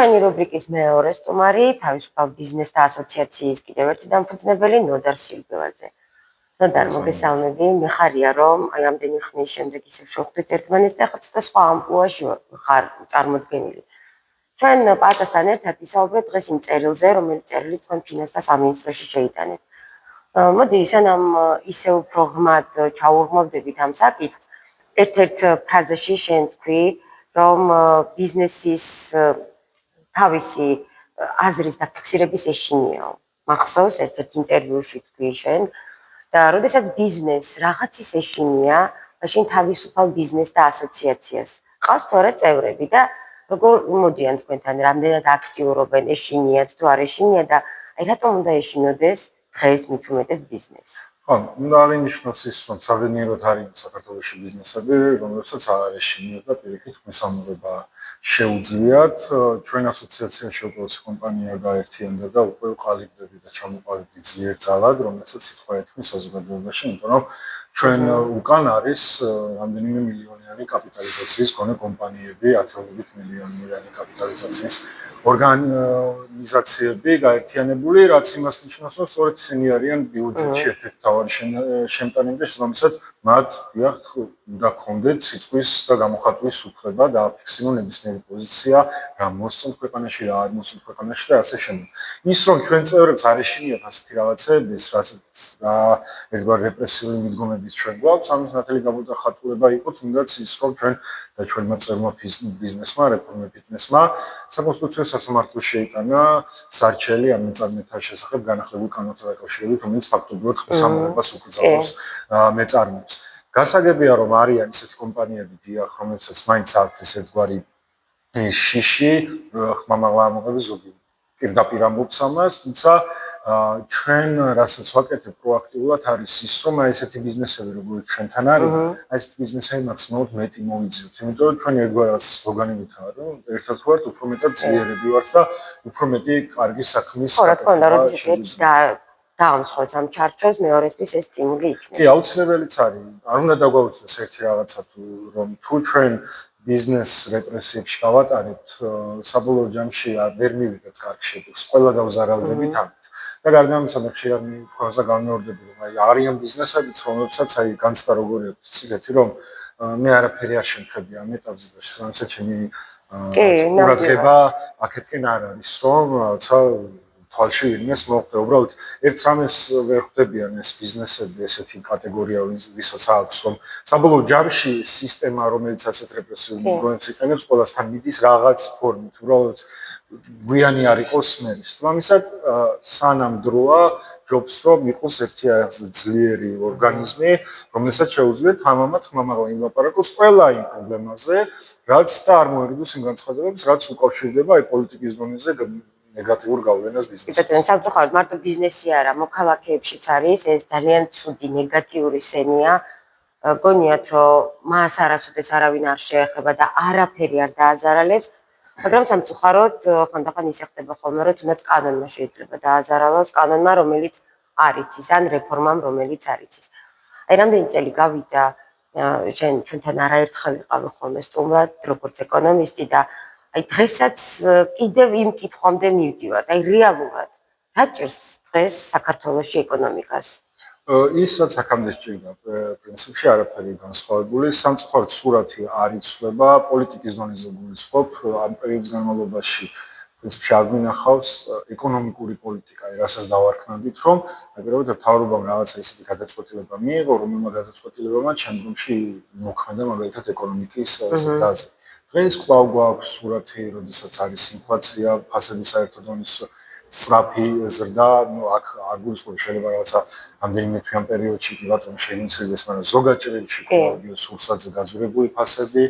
ჩვენი რუბრიკის მეორე სტუმარი, თავისუფალ ბიზნესთა ასოციაციის კიდევ ერთი დამფუძნებელი ნოდარ სილბევაძე. ნოდარ, მოგესალმები, მეხარია რომ აი ამდენი ხნის შემდეგ ისევ შევხვდით ერთმანეთს და ახლა ცოტა სხვა ამპლუაში ხარ წარმოდგენილი. ჩვენ პატასთან ერთად ვისაუბრეთ დღეს იმ წერილზე, რომელიც წერილი თქვენ ფინანსთა სამინისტროში შეიტანეთ. მოდი, სანამ ისევ უფრო ღრმად ჩაურღმავდებით ამ საკითხს, ერთ-ერთ ფრაზაში შენ თქვი, რომ ბიზნესის თავისი აზრის დაფიქსირების ეშინიაო. მახსოვს ერთ-ერთ ინტერვიუში თქვი შენ და როდესაც ბიზნესს რაღაცის ეშინია, მაშინ თავისუფალ ბიზნესთა ასოციაციას ყავს თუ არა წევრები და როგორ მოდიან თქვენთან, რამდენად აქტიურობენ, ეშინიათ თუ არ ეშინიათ და აი რატომ უნდა ეშინოდეს დღეს მით უმეტეს ბიზნესს? ხო, უნდა აღინიშნოს ის, რომ საბედნიეროდ არის საქართველოში ბიზნესები, რომლებსაც არ ეშინიათ და პირიქით მესამეობა შეუძლიათ. ჩვენ ასოციაციაში უბრალოდ კომპანია გაერთიანდა და უკვე ყალიბდები და ჩამოყალიბდი ძლიერ ძალად, რომელსაც სიტყვა ეთქმის საზოგადოებაში, იმიტომ რომ ჩვენ უკან არის რამდენიმე მილიონიანი კაპიტალიზაციის მქონე კომპანიები, ათეულობით მილიონიანი კაპიტალიზაციის ორგანიზაციები გაერთიანებული, რაც იმას ნიშნავს, რომ სწორედ ისინი არიან ბიუჯეტში ერთ-ერთი მთავარი შემტანელი, რომელსაც მათ უნდა ქონდეთ სიტყვის და გამოხატვის უფლება და აფიქსირონ ნებისმიერი პოზიცია, რა მოსწონთ ქვეყანაში, რა არ მოსწონთ ქვეყანაში და ასე შემდეგ. ის რომ ჩვენ წევრებს არ ეშინიათ ასეთი რაღაცების, რა ერთგვარი რეპრესიული მიდგომებით ჩვენ გვაქვს, ამის ნათელი გამოხატულება იყო თუნდაც ის, რომ ჩვენ და ჩვენმა წევრმა ბიზნესმა, რეფორმ ფიტნესმა საკონსტიტუციო სასამართლოში შეიტანა სარჩელი ამ მეწარმეთა შესახებ განახლებულ კანონთან დაკავშირებით, რომელიც ფაქტობრივად ხმისამოებას უკრძალავს მეწარმეებს. გასაგებია რომ არიან ისეთი კომპანიები დიახ, რომლებსაც მაინც აქვს ერთგვარი შიში, ხმამაღლა ამოღების ზოგი პირდაპირ ამბობს ამას, თუმცა ჩვენ რასაც ვაკეთებ პროაქტიულად არის ის, რომ აი ესეთი ბიზნესები როგორც ჩვენთან არის, აი ესეთი ბიზნესები მაქსიმალურად მეტი მოვიძიოთ, იმიტომ რომ ჩვენ ერთგვარ სლოგანებით ვარ, რომ ერთად ვართ, უფრო მეტად ძლიერები ვართ და უფრო მეტი კარგი საქმის ხო, რა თქმა უნდა, როდესაც ერთი დაამსხვრევს ამ ჩარჩოს, მეორესთვის ეს სტიმული იქნება. კი, აუცილებელიც არის. არ უნდა დაგვაუწყდეს ერთი რაღაცა რომ თუ ჩვენ ბიზნეს რეპრესიებში გავატარებთ, საბოლოო ჯამში ვერ მივიდეთ კარგ შედეგს, ყველა გავზარავდებით ამით. და გარდა ამისა, მე ხშირად მიხვავს და განმეორდები, რომ აი არიან ბიზნესებიც, რომლებსაც აი განცდა როგორი აქვს ისეთი, რომ მე არაფერი არ შემხები ამ ეტაპზე და შესაბამისად ჩემი ყურადღება აქეთკენ არ არის, რომ რაცა თვალში ვინმეს მოხდა. უბრალოდ ერთ რამეს ვერ ხვდებიან ეს ბიზნესები, ესეთი კატეგორია, ვისაც აქვს, რომ საბოლოო ჯამში სისტემა, რომელიც ასეთ რეპრესიულ მიდგომებს იყენებს, ყველასთან მიდის რაღაც ფორმით, უბრალოდ გვიანი არ იყოს მერის. ამისად სანამ დროა ჯობს რომ იყოს ერთი ძლიერი ორგანიზმი, რომელსაც შეუძლიათ თამამად ხმამაღლა ილაპარაკოს ყველა იმ პრობლემაზე, რაც და არ მოერიდოს იმ განცხადებებს, რაც უკავშირდება აი პოლიტიკის დონეზე ნეგატიურ გავლენას ბიზნესზე. ბატონო, სამწუხაროდ მარტო ბიზნესი არა, მოქალაქეებშიც არის ეს ძალიან ცუდი ნეგატიური სენია. გონიათ რომ მას არასოდეს არავინ არ შეეხება და არაფერი არ დააზარალებს, მაგრამ სამწუხაროდ ხანდახან ისე ხდება ხოლმე, რომ თუნდაც კანონმა შეიძლება დააზარალოს, კანონმა, რომელიც არ იცის, ან რეფორმამ, რომელიც არ იცის. აი რამდენი წელი გავიდა, ჩვენთან არაერთხელ ვიყავი ხოლმე სტუმრად, როგორც ეკონომისტი და აი დღესაც კიდევ იმ კითხვამდე მივდივართ, აი რეალურად რა ჭირს დღეს საქართველოში ეკონომიკას? ის რაც აქამდე სჭირდა პრინციპში არაფერი განსხვავებული, სამწუხაროდ სურათი არ იცვლება, პოლიტიკის დონეზე გულისხმობ ამ პერიოდის განმავლობაში პრინციპში არ გვინახავს ეკონომიკური პოლიტიკა, რასაც დავარქმევით, რომ აგრეთვე მთავრობამ რაღაცა ისეთი გადაწყვეტილება მიიღო, რომელმა გადაწყვეტილებამ შემდგომში მოქმედა მაგალითად ეკონომიკის ზრდაზე. დღეს კვლავ გვაქვს სურათი, როდესაც არის ინფლაცია, ფასების საერთო დონის სწრაფი ზრდა, აქ არ გულისხმობ შეიძლება რაღაცა რამდენიმე თვიან პერიოდში კი ბატონო შეიმცირდეს, მაგრამ ზოგად ჭრილში კვლავ სულსაძე გაძვირებული ფასები.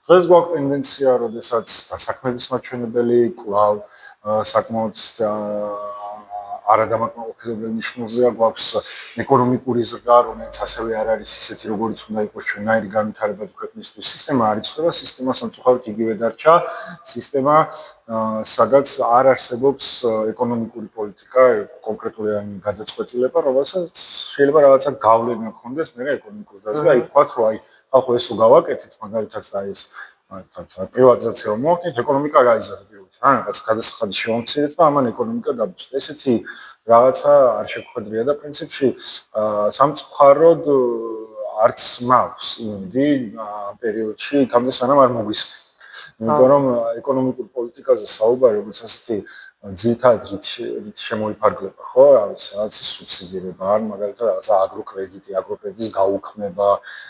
დღეს გვაქვს ტენდენცია, როდესაც დასაქმების მაჩვენებელი კვლავ საკმაოდ არადამაკმაყოფილებელი ნიშნულზეა, გვაქვს ეკონომიკური ზრდა, რომელიც ასევე არ არის ისეთი, როგორიც უნდა იყოს ჩვენაირი განვითარებადი ქვეყნისთვის. სისტემა არ იცვლება, სისტემა სამწუხაროდ იგივე დარჩა, სისტემა სადაც არ არსებობს ეკონომიკური პოლიტიკა, კონკრეტული გადაწყვეტილება, რომელსაც შეიძლება რაღაცა გავლენა ჰქონდეს მერე ეკონომიკურ დაზე. აი ვთქვათ, რომ აი ხალხო ესო გავაკეთეთ, მაგალითად და ეს პრივატიზაცია მოვაკეთეთ, ეკონომიკა გაიზარდა. რა რაღაც გადასახადი შევამცირეთ და ამან ეკონომიკა დაბუჭდა. ესეთი რაღაცა არ შეგვხედრია და პრინციპში სამწუხაროდ არც მაქვს იმედი ამ პერიოდში იქამდე სანამ არ მოგვისმენ. იმიტომ რომ ეკონომიკურ პოლიტიკაზე საუბარი როგორც ასეთი ძირითადად რით შემოიფარგლება, ხო? რაღაც სუბსიდირება, ან მაგალითად რაღაცა აგროკრედიტის გაუქმება,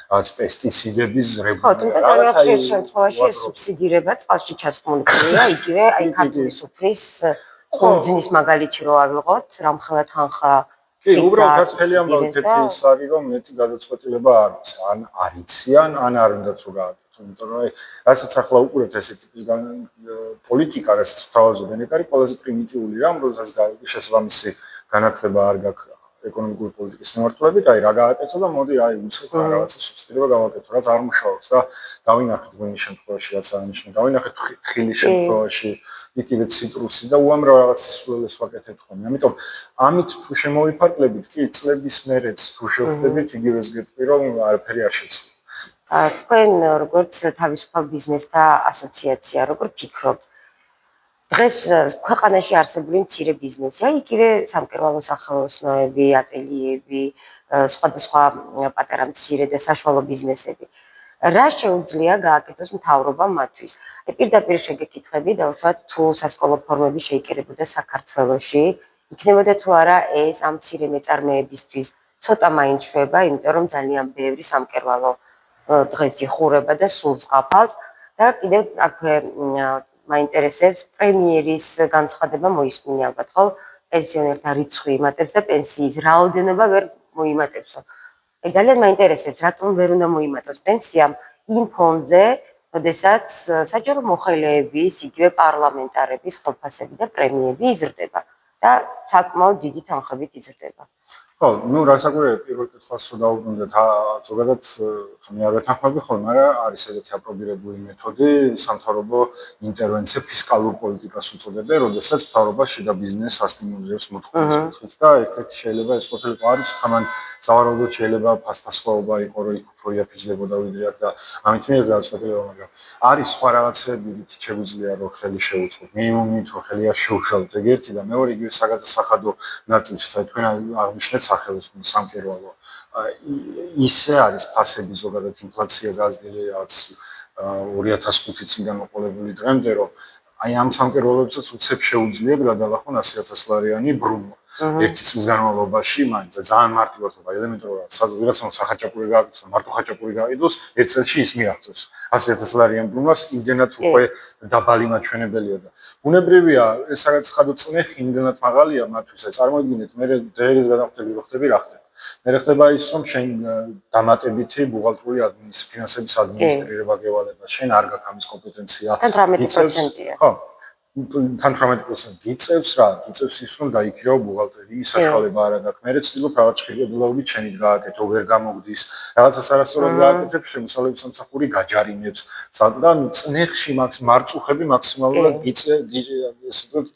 რაღაც პესტიციდების რეგულირება. ხო, თუმცა რაღაცა შემთხვევაში ეს სუბსიდირება წყალში ჩასყმულია, იგივე აი ქართული სუფრის ხუნძნის მაგალითი რო ავიღოთ, რამხელა თანხა კი, უბრალოდ მთელი ამბავი თეთრი ის არის, რომ მეტი გადაწყვეტილება არ არის, ან არიციან, ან არ უნდათ რომ გააკეთონ. იმიტომ რომ რასაც ახლა უყურებთ ესე ტიპის პოლიტიკა, რასაც თავაზობენ, ეგ არის ყველაზე პრიმიტიული რამ, როდესაც შესაბამისი განათლება არ გაქვს ეკონომიკური პოლიტიკის მიმართულებით, აი რა გააკეთო და მოდი აი უცებ რაღაცა სუბსიდირება გავაკეთო, რაც არ მუშაობს და დავინახეთ ღვინის შემთხვევაში, რაც აღნიშნე, დავინახეთ თხილის შემთხვევაში, იქ ციტრუსი და უამრავ რაღაც სულელეს ვაკეთებთ ხოლმე. ამიტომ ამით თუ შემოვიფარგლებით, კი წლების მერეც თუ შევხვდებით, იგივეს გეტყვი, რომ არაფერი არ შეცვლა. თქვენ როგორც თავისუფალ ბიზნესთა ასოციაცია, როგორ ფიქრობთ? დღეს ქვეყანაში არსებული მცირე ბიზნესი, აი იგივე სამკერვალო სახელოსნოები, ატელიეები, სხვადასხვა პატარა მცირე და საშუალო ბიზნესები. რა შეუძლია გააკეთოს მთავრობამ მათთვის? აი პირდაპირ შეგეკითხები, დავუშვათ თუ სასკოლო ფორმები შეიკერებოდა საქართველოში, იქნებოდა თუ არა ეს ამ მცირე მეწარმეებისთვის ცოტა მაინც შვება, იმიტომ რომ ძალიან ბევრი სამკერვალო დღეს იხურება და სულს ყაფავს და კიდევ აქვე მაინტერესებს პრემიერის განცხადება მოისმინე ალბათ ხო პენსიონერთა რიცხვი იმატებს და პენსიის რაოდენობა ვერ მოიმატებსო. აი ძალიან მაინტერესებს რატომ ვერ უნდა მოიმატოს პენსიამ იმ ფონზე, როდესაც საჯარო მოხელეების, იგივე პარლამენტარების ხელფასები და პრემიები იზრდება და საკმაოდ დიდი თანხებით იზრდება. ხო, ну რასაკვირველია პირველ კითხვას რომ დაუბრუნდეთ, ზოგადად მე არ ვეთანხმები ხოლმე, მაგრამ არის ესეთი აპრობირებული მეთოდი, სამთავრობო ინტერვენცია ფისკალურ პოლიტიკას უწოდებენ, როდესაც მთავრობა შიდა ბიზნესს ასტიმულირებს მოთხოვნის კუთხით და ერთ-ერთი შეიძლება ეს ყოფილიყო არის, ხამან სავარაუდოდ შეიძლება ფასტასხვაობა იყო, რომ იქ უფრო იაფიჯდებოდა ვიდრე აქ და ამით მიერ გადაწყვეტილება, მაგრამ არის სხვა რაღაცები, რითიც შეგვიძლია რომ ხელი შევუწყოთ, მინიმუმით რომ ხელი არ შეუშალოთ, ეგ ერთი და მეორე იგივე საგადასახადო ნაწილში, საერთოდ თქვენ აღნიშნეთ სახელოსნო სამკერვალო. ისე არის ფასები ზოგადად ინფლაცია გაზრდილი რაც 2005 წლიდან მოყოლებული დღემდე, რომ აი ამ სამკერვალოებსაც უცებ შეუძლიათ გადალახონ 100,000 ლარიანი ბრუნვა. ერთი წლის განმავლობაში, მაინც ძალიან მარტივად ხდება, ელემენტარულად, ვიღაცამ სახაჭაპური გააკეთოს, მარტო ხაჭაპური გაიდოს, ერთ წელში ის მიაღწევს 100,000 ლარიან ბრუნვას, იმდენად უკვე დაბალი მაჩვენებელია და ბუნებრივია, ეს საგადასახადო წნეხი იმდენად მაღალია მათთვის, აი წარმოიდგინეთ, მე დღეების გადამხდები რო ხდები, რა ხდება? მე ხდება ის, რომ შენ დამატებითი ბუღალტრული ფინანსების ადმინისტრირება გევალება, შენ არ გაქვს ამის კომპეტენცია. თან 18%-ია. ხო. თან 18% გიწევს რა, გიწევს ის რომ დაიქირავ ბუღალტერი, ის საშუალება არ აქვს. მე ვცდილობ რაღაც ხილობილობით შენით გააკეთო, ვერ გამოგდის. რაღაცას არასწორად გააკეთებ, შემოსავლების სამსახური გაჯარიმებს. და წნეხში მარწუხები მაქსიმალურად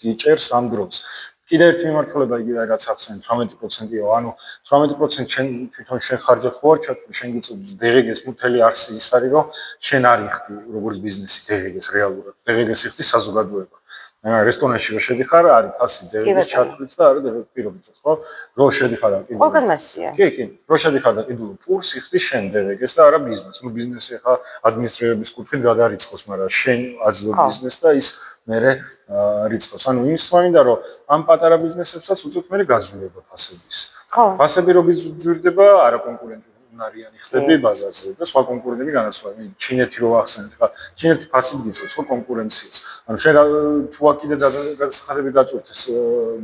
გიჭერს ამ დროს. კიდევ ერთი მიმართულება იგივე რაც ახსენეთ 18%-ია, ანუ 18% შენ თვითონ შენ ხარჯად ხო არ ჩათვლი, შენ გიწევს დღგ-ს მთელი არსი ის არის, რომ შენ არ იხდი როგორც ბიზნესი დღგ-ს რეალურად. დღგ-ს იხდი საზოგადოება. რესტორანში რო შედიხარ, არის ფასი დღგ-ს ჩათვლით და არის პირობითად, ხო? რო შედიხარ და კიდევ ყველგან მასია. კი, რო შედიხარ და კიდევ პურს იხდი შენ დღგ-ს და არა ბიზნესს. ნუ ბიზნესი ახლა ადმინისტრირების კუთხით გადარიცხოს, მაგრამ შენ აძლევ ბიზნესს და ის მერე რიცხავს. ანუ იმის მინდა რომ ამ პატარა ბიზნესებსაც უწევთ მერე გაზრდება ფასების. ხო. ფასები რო გიზრდება, არა კონკურენტი უნარიანი ხდები ბაზარზე და სხვა კონკურენტები განაცვლება. ჩინეთი რო ახსენეთ, ხა ჩინეთი ფასით გიწევს ხო კონკურენციას. ანუ შენ თუ აქიდე გადასახადები გაწვევთ ეს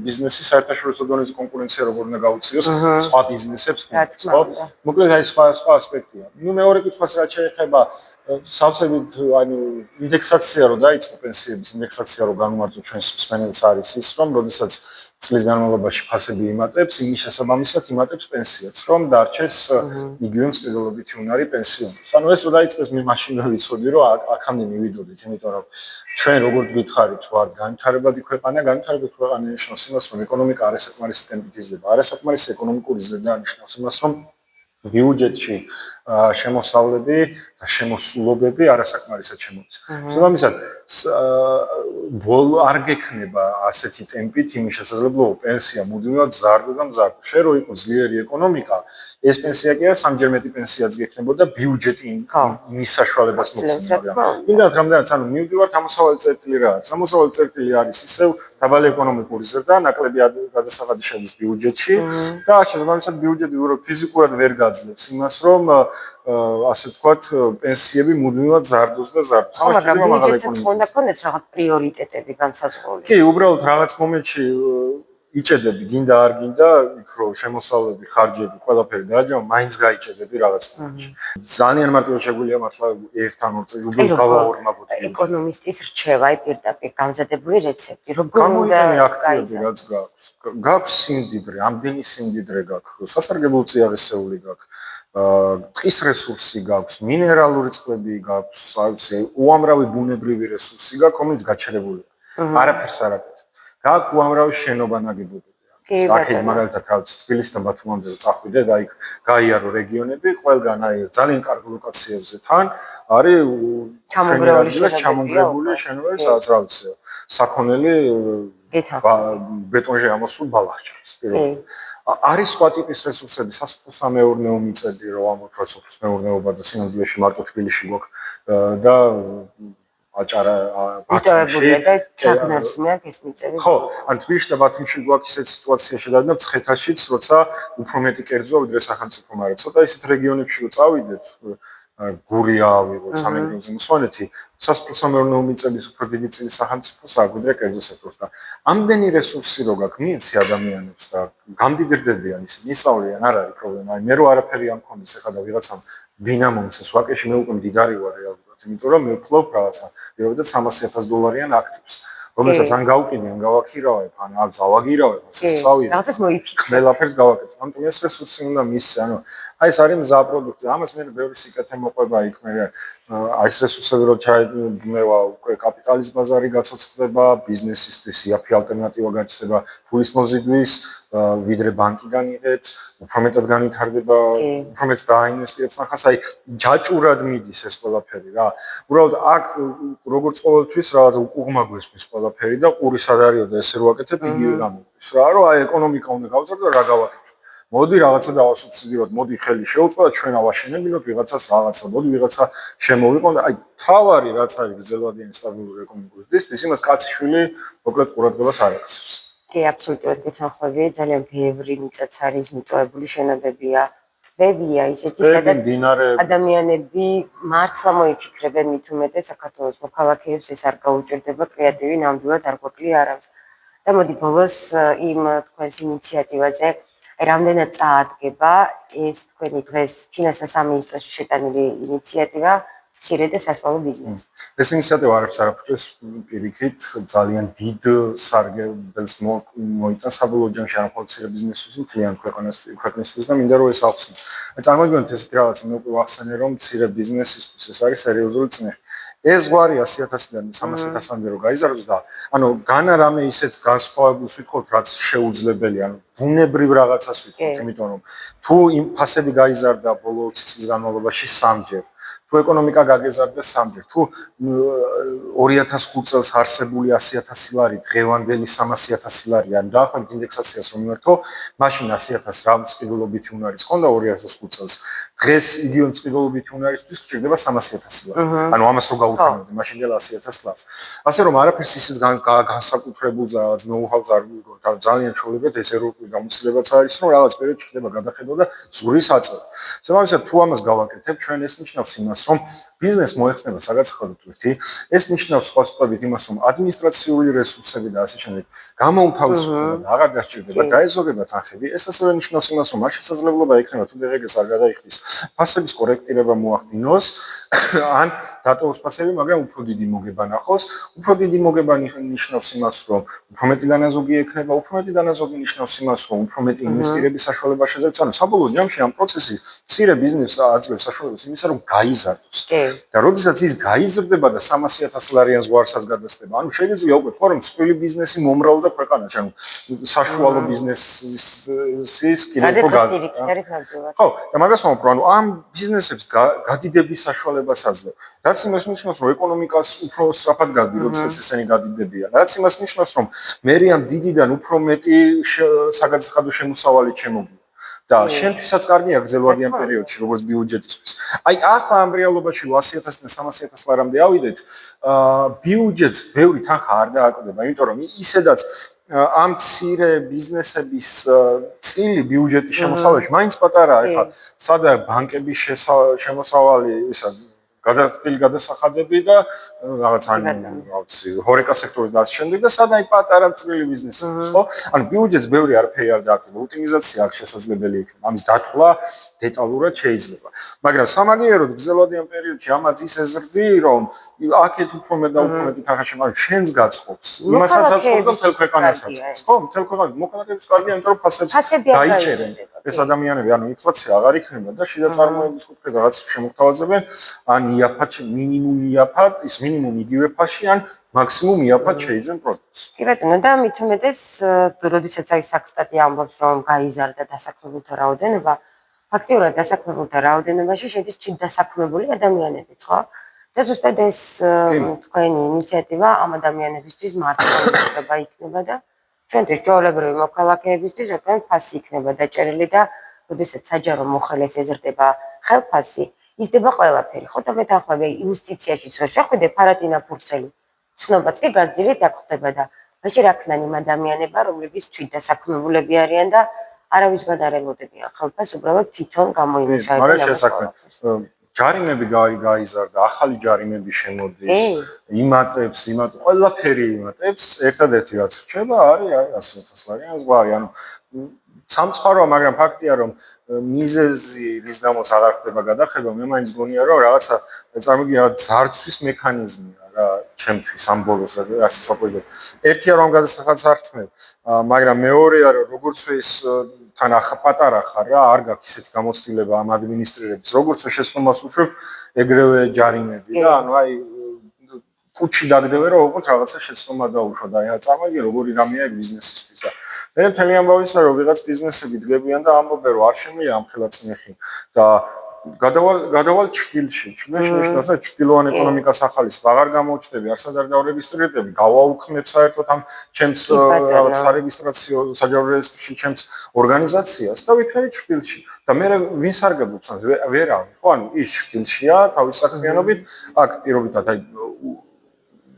ბიზნესი საერთაშორისო დონეზე კონკურენცია როგორ უნდა გაუწიოს სხვა ბიზნესებს, ხო? მოკლედ აი სხვა ასპექტია. ნუ მეორე კითხვას რაც შეეხება სავსებით ანუ ინდექსაცია რო დაიწყო პენსიების ინდექსაცია რო განმარტო ჩვენს მსმენელს არის ის რომ როდესაც წლის განმავლობაში ფასები იმატებს იმის შესაბამისად იმატებს პენსიაც რომ დარჩეს იგივე მსყიდველობითი უნარი პენსიონერს ანუ ეს რო დაიწყეს მე მაშინ ვიცოდი რომ აქამდე მივიდოდით იმიტომ რომ ჩვენ როგორც გითხარით თუ არ განვითარებადი ქვეყანა განვითარებადი ქვეყანა ნიშნავს იმას რომ ეკონომიკა არასაკმარისი ტემპით იზრდება არასაკმარისი ეკონომიკური ზრდა ნიშნავს იმას რომ ბიუჯეტში შემოსავლები და შემოსულობები არასაკმარისად შემოდის. შესაბამისად, არ გექნება ასეთი ტემპით იმის შესაძლებლობა პენსია მუდმივად მზარდო და მზარდო. შენ რო იყო ძლიერი ეკონომიკა, ეს პენსია კი არა სამჯერ მეტი პენსიაც გექნებოდა ბიუჯეტი იმის საშუალებას მოგცემდა. იმდანაც რამდენიც ანუ მივდივართ ამოსავალი წერტილი რა არის. ამოსავალი წერტილი არის ისევ დაბალი ეკონომიკური ზრდა, ნაკლები გადასახადი შედის ბიუჯეტში და შესაბამისად ბიუჯეტი ფიზიკურად ვერ გაძლევს იმას, რომ ასე ვთქვათ, პენსიები მუდმივად ზარდოს და ზარდოს. მაგრამ ბიუჯეტიც უნდა ქონდეს რაღაც პრიორიტეტები განსაზღვრული. კი, უბრალოდ რაღაც მომენტში იჭედები, გინდა არ გინდა, იქ რო შემოსავლები, ხარჯები, ყველაფერი დააჯამა, მაინც გაიჭედები რაღაც მომენტში. ძალიან მარტივად შეგვიძლია მართლა ერთ-ან ორ წელს უბრალოდ გავაორმაგოთ. ეკონომისტის რჩევა პირდაპირ გამზადებული რეცეპტი, როგორ უნდა აქტივები რაც გაქვს. გაქვს სიმდიდრე, ამდენი სიმდიდრე გაქვს, სასარგებლო წიაღისეული გაქვს. ტყის რესურსი გაქვს, მინერალური წყლები გაქვს, უამრავი ბუნებრივი რესურსი გაქვს, რომელიც გაჩერებულია. არაფერს არ აკეთებს. გაქვს უამრავი შენობა ნაგებობები. აქეთ მაგალითად რაც თბილისიდან ბათუმამდე წახვიდე და იქ გაიარო რეგიონები, ყველგან აი ძალიან კარგ ლოკაციებზე თან არის ჩამონგრეული შენობები, სადაც რა ვიცი, საქონელი ბეტონზე ამოსულ ბალახჭას. არის სხვა ტიპის რესურსები, სასოფლო-სამეურნეო მიწები, რო ამოთხრა სასოფლო-სამეურნეობა და სინამდვილეში მარტო თბილისში გვაქვს და აჭარა ბათუმში და ჩაგნარს მე აქ ეს მიწები. ხო, ან თბილისში და ბათუმში გვაქვს ისეთ სიტუაცია შედარებით მცხეთაშიც, როცა უფრო მეტი კერძოა ვიდრე სახელმწიფო, მაგრამ ცოტა ისეთ რეგიონებში რო წავიდეთ, გურია ავიღოთ, სამეგრელოზე მოსვანეთი, სასოფლო-სამეურნეო მიწების უფრო დიდი წილი სახელმწიფოს აქვს ვიდრე კერძო სექტორს და ამდენი რესურსი რო გაქვს მიენცი ადამიანებს და გამდიდრდებიან ისინი, ისწავლიან, არ არის პრობლემა. აი მე რო არაფერი არ მქონდეს ახლა და ვიღაცამ ბინა მომცეს ვაკეში მე უკვე მდიდარი ვარ რეალურად, იმიტომ რომ მე ვფლობ რაღაცა, პირობითად $300,000 აქტივს. რომელსაც ან გავყიდე, ან გავაქირავებ, ან ავაგირავებ, ასე წავიდე. რაღაცას მოიფიქრე. ყველაფერს გავაკეთებ. ამიტომ ეს რესურსი უნდა მისცე, ანუ აი ეს არის მზა პროდუქტი. ამას მე ბევრი სიკეთე მოყვება იქ მე აი ეს რესურსები რო ჩაებმევა უკვე კაპიტალის ბაზარი გაცოცხლდება, ბიზნესისთვის იაფი ალტერნატივა გაჩნდება, ფულის მოზიდვის, ვიდრე ბანკიდან იღებს, უფრო მეტად განვითარდება, უფრო მეტს დაინვესტირებს ნახას, აი ჯაჭურად მიდის ეს ყველაფერი რა. უბრალოდ აქ როგორც ყოველთვის რაღაც უკუღმა გვესმის ყველაფერი და ყური სად არისო და ესე რო აკეთებ იგივე გამოდის რა, რომ აი ეკონომიკა უნდა გავწოდო და რა გავაკეთებ. მოდი რაღაცა დავასუბსიდიროთ, მოდი ხელი შეუწყო და ჩვენ ავაშენებინოთ ვიღაცას რაღაცა, მოდი ვიღაცა შემოვიყო და აი თავარი რაც არის გრძელვადიანი სტაბილური ეკონომიკური ზრდისთვის, იმას კაციშვილი მოკლედ ყურადღებას არ აქცევს. კი, აბსოლუტურად გეთანხმები, ძალიან ბევრი მიწაც არის, მიტოვებული შენობებია, ტბებია, ისეთი სადაც ადამიანები მართლა მოიფიქრებენ მით უმეტეს საქართველოს მოქალაქეებს ეს არ გაუჭირდება კრეატივი ნამდვილად არ გვაკლია არავის. და მოდი ბოლოს იმ თქვენს ინიციატივაზე რამდენად წაადგება ეს თქვენი დღეს ფინანსთა სამინისტროში შეტანილი ინიციატივა მცირე და საშუალო ბიზნესს. ეს ინიციატივა არაფრით პირიქით ძალიან დიდ სარგებელს მოიტანს საბოლოო ჯამში არა მხოლოდ მცირე ბიზნესისთვის, მთლიან ქვეყნისთვის და მინდა რომ ეს ავხსნათ. წარმოგიდგენთ ესეთი რაღაცა მე უკვე ვახსენე რომ მცირე ბიზნესისთვის ეს არის სერიოზული წნეხი. ეს გვარი 100,000-დან 300,000-მდე რო გაიზარდოს და ანუ განა რამე ისეთ განსხვავებულს ვიტყოთ რაც შეუძლებელია, ანუ ბუნებრივ რაღაცას ვიტყოთ, იმიტომ რომ თუ იმ ფასები გაიზარდა ბოლო 20 წლის განმავლობაში 3-ჯერ თუ ეკონომიკა გაგეზარდა 3-ჯერ, თუ 2005 წელს არსებული 100,000 ლარი დღევანდელი 300,000 ლარი, ან დაახლოებით ინდექსაციას რომ მივერთო, მაშინ 100,000 რა მწყიდულობითი უნარის ჰქონდა 2005 წელს. დღეს იგივე მწყიდულობითი უნარისთვის გჭირდება 300,000 ლარი. ანუ ამას რო გავუქრებოდი, მაშინ დელ 100,000 ლარს. ასე რომ არაფერს ისეთ განსაკუთრებულს რაღაც ნოუ-ჰაუს არ ვიგოთ, ძალიან ჩვეულებრივად ეს ეროვნული გამოცდილებაც არის, რომ რაღაც პერიოდში ხდება გადახედვა და ზღურის აწევა. შემოვიწყეთ თუ ამას გავაკეთებ, ჩვენ ეს ნიშნავს იმას, რომ ბიზნეს მოეხსნება საგაცხადო ტვირთი, ეს ნიშნავს სხვა სიტყვებით იმას, რომ ადმინისტრაციული რესურსები და ასე შემდეგ გამოუთავისუფლება და აღარ დასჭირდება დაეზოგება თანხები, ეს ასევე ნიშნავს იმას, რომ არ შესაძლებლობა იქნება თუ დღეს არ გადაიხდის ფასების კორექტირება მოახდინოს, ან დატოვოს ფასები, მაგრამ უფრო დიდი მოგება ნახოს, უფრო დიდი მოგება ნიშნავს იმას, რომ უფრო მეტი დანაზოგი ექნება, უფრო მეტი დანაზოგი ნიშნავს იმას, რომ უფრო მეტი ინვესტირების საშუალება შეძლებს, ანუ საბოლოო ჯამში ამ პროცესი მცირე ბიზნესს აძლევს საშუალებას იმისა, რომ გაიზარდოს. კი. და როდესაც ის გაიზრდება და 300,000 ლარიან ზღვარსაც გადასდება, ანუ შეიძლება უკვე რომ მსხვილი ბიზნესი მომრავლდა ქვეყანაში, ანუ საშუალო ბიზნესის კიდევ უფრო გაზრდა. ხო, და მაგას ვამბობ, ანუ ამ ბიზნესებს გადიდების საშუალებას აძლევ. რაც იმას ნიშნავს, რომ ეკონომიკას უფრო სწრაფად გაზრდი, როდესაც ესენი გადიდებიან. რაც იმას ნიშნავს, რომ მე ამ დიდიდან უფრო მეტი საგადასახადო შემოსავალი ჩემოგვია. და შენთვისაც კარგია გრძელვადიან პერიოდში, როგორც ბიუჯეტისთვის. აი, ახლა ამ რეალობაში 100,000 და 300,000 ლარამდე ავიდეთ, ბიუჯეტს ბევრი თანხა არ დააკლდება, იმიტომ რომ ისედაც ამ მცირე ბიზნესების წილი ბიუჯეტის შემოსავალში მაინც პატარაა. ეხლა სადა ბანკების შემოსავალი ისა გადაწყვეტილი გადასახადები და რაღაც ჰორეკა სექტორის და ასე შემდეგ და სადაი პატარა წვრილი ბიზნესი ხო? ანუ ბიუჯეტს ბევრი არაფერი არ დააკლდება, ოპტიმიზაცია აქ შესაძლებელი იქნება. ამის დათვლა დეტალურად შეიძლება. მაგრამ სამაგიეროდ გრძელვადიან პერიოდში ამათ ისე ზრდი, რომ აქეთ უფრო მეტ და უფრო მეტი თანხა შემოგვიყვება, შენს გაწყობს. იმასაც აწყობს და მთელ ქვეყანას აწყობს. ხო, მთელ ქვეყანას მოქალაქეებს კარგია, იმიტომ რომ ფასები დაიჭერენ. ეს ადამიანები, ანუ ინფლაცია აღარ იქნება და შიდა წარმოების კუთხე რაღაც შემოგთავაზებენ, ან იაფად მინიმუმ იაფად, ის მინიმუმ იგივე ფასში, ან მაქსიმუმ იაფად შეიძენ პროდუქტს. კი ბატონო, და მით უმეტეს, როდესაც აი საქსტატი ამბობს, რომ გაიზარდა დასაქმებულთა რაოდენობა, ფაქტიურად დასაქმებულთა რაოდენობაში შედის თვითდასაქმებული ადამიანებიც, ხო? და ზუსტად ეს თქვენი ინიციატივა ამ ადამიანებისთვის მართლობა იქნება და ჩვენთვის ჯოლებრივი მოქალაქეებისთვის რადგან ფასი იქნება დაჭერილი და როდესაც საჯარო მოხელეს ეზრდება ხელფასი, იზრდება ყველაფერი, ხო? და მეთანხმები იუსტიციაში რო შეხვიდე ფარატინა ფურცელი, ცნობაც კი გაზრდილით აქ ხდება და მაშინ რა ქნან იმ ადამიანებმა, რომლებიც თვითდასაქმებულები არიან და არავისგან არ ელოდებიან ხელფასს, უბრალოდ თვითონ გამოიმუშავებენ ამას ყველაფერს. ჯარიმები გაიზარდა, ახალი ჯარიმები შემოდის, იმატებს, ყველაფერი იმატებს, ერთადერთი რაც რჩება არის 100,000 ლარიანი ზღვარი, ანუ სამწუხაროა, მაგრამ ფაქტია, რომ მიზეზი რის გამოც აღარ ხდება გადახება, მე მაინც გონია, რომ რაღაცა წარმოგიდგენთ რაღაც ძარცვის მექანიზმია რა, ჩემთვის ამ ბოლოს რაც ვაკვირდებ. ერთია რომ გადასახადს არ თმევ, მაგრამ მეორეა რომ როგორც ეს თან პატარა ხარ რა, არ გაქვს ისეთი გამოცდილება ამ ადმინისტრირების, როგორც შეცდომას უშვებ, ეგრევე ჯარიმები და ანუ აი კუჩი დაგდევე რომ ოღონდ რაღაცა შეცდომა დაუშვა და აი წარმოგიდგენ როგორი რამეა ბიზნესისთვის და მე მთელი ამბავისა რომ ვიღაც ბიზნესები დგებიან და ამბობენ რომ არ შემიძლია ამ ხელაწნეხი და გადავალ ჩრდილში, ნიშნავს რომ ჩრდილოვან ეკონომიკას ახალისებ აღარ გამოჩნდები, არსად არ დავრეგისტრირდები, გავაუქმებ საერთოდ ამ ჩემს რაღაც სარეგისტრაციო საჯარო რეესტრში ჩემს ორგანიზაციას და ვიქნები ჩრდილში და მე ვინს არ გაგუცნ ვერავი, ხო, ანუ ის ჩრდილშია თავის საქმიანობით, აქ პირობითად აი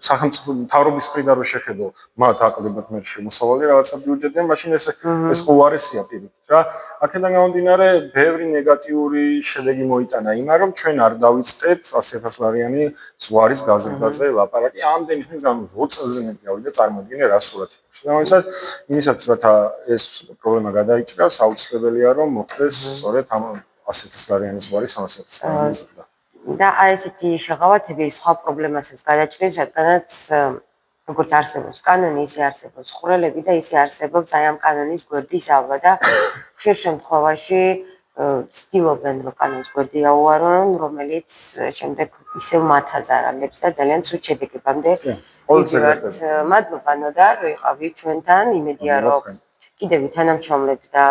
სახელმწიფო მთავრობის მხრიდან რო შეხედო, მათ აკლდებათ მე შემოსავალი რაღაცა ბიუჯეტიდან, მაშინ ეს უარესია პირიქით რა. აქედან გამომდინარე, ბევრი ნეგატიური შედეგი მოიტანა იმან, რომ ჩვენ არ დავიწყეთ 100,000 ლარიანი ზღვარის გაზრდაზე ლაპარაკი. ამდენი ხნის განმავლობაში 20 წელზე მეტი გავიდა, წარმოიდგინე რა სურათ იყო. შემოვისაც იმისათვის, რათა ეს პრობლემა გადაიჭრას, აუცილებელია რომ მოხდეს სწორედ ამ 100,000 ლარიანი ზღვარი 300,000 ლარიანი ზრდა. და აი ესეთი შეღავათები სხვა პრობლემასაც გადაჭრის, რადგანაც როგორც არსებობს კანონი, ისე არსებობს ხვრელები და ისე არსებობს აი ამ კანონის გვერდის ავლა და ხშირ შემთხვევაში ცდილობენ რომ კანონის გვერდი აუარონ, რომელიც შემდეგ ისევ მათ აზარალებს და ძალიან ცუდ შედეგებამდე მივდივართ. მადლობა ნოდარ, რომ იყავით ჩვენთან, იმედია რომ კიდევ თანამშრომლებს და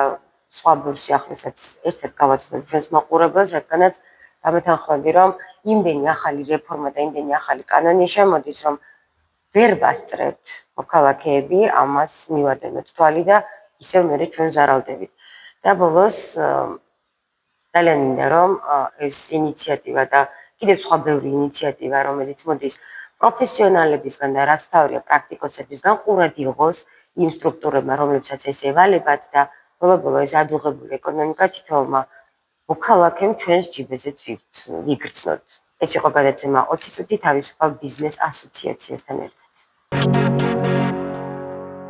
სხვა ბევრ სიახლესაც ერთად გავაცნობთ ჩვენს მაყურებელს, რადგანაც ამეთანხმები, რომ იმდენი ახალი რეფორმა და იმდენი ახალი კანონი შემოდის, რომ ვერ ვასწრებთ მოქალაქეები ამას მივადენოთ თვალი და ისევ მერე ჩვენ ზარავდებით. და ბოლოს ძალიან მინდა რომ ეს ინიციატივა და კიდევ სხვა ბევრი ინიციატივა, რომელიც მოდის პროფესიონალებისგან და რაც თავია პრაქტიკოსებისგან, ყურად იღოს იმ სტრუქტურებმა, რომლებსაც ეს ევალებათ და ბოლო-ბოლო ეს ადუღებული ეკონომიკა თითოეულმა მოქალაქემ ჩვენს ჯიბეზეც ვიგრძნოთ. ეს იყო გადაცემა 20 წუთი თავისუფალ ბიზნეს ასოციაციასთან ერთად.